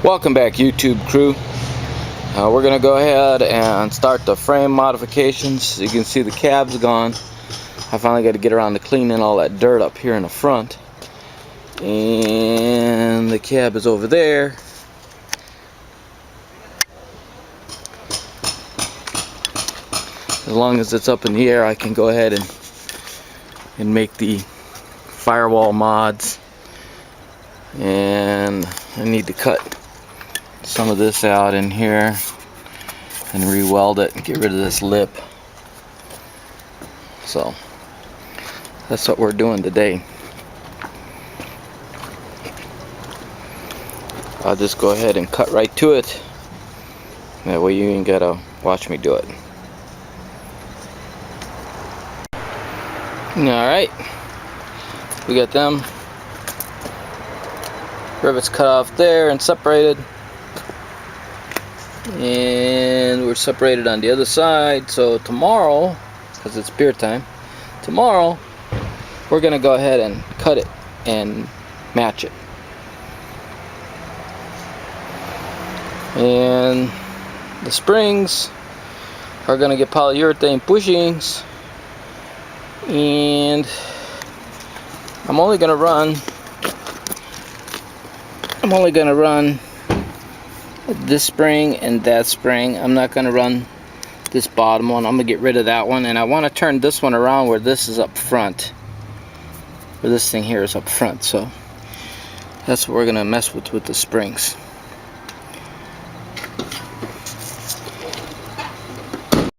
Welcome back, YouTube crew. We're going to go ahead and start the frame modifications. You can see the cab's gone. I finally got to get around to cleaning all that dirt up here in the front. And the cab is over there. As long as it's up in the air, I can go ahead and make the firewall mods. And I need to cut some of this out in here and re-weld it and get rid of this lip. So that's what we're doing today. I'll just go ahead and cut right to it. That way you ain't gotta watch me do it. Alright, we got them rivets cut off there and separated, and we're separated on the other side. So tomorrow, because it's beer time, tomorrow we're gonna go ahead and cut it and match it. And the springs are gonna get polyurethane bushings, and I'm only gonna run this spring and that spring. I'm not gonna run this bottom one. I'm gonna get rid of that one, and I want to turn this one around where this is up front, where this thing here is up front. So that's what we're gonna mess with the springs.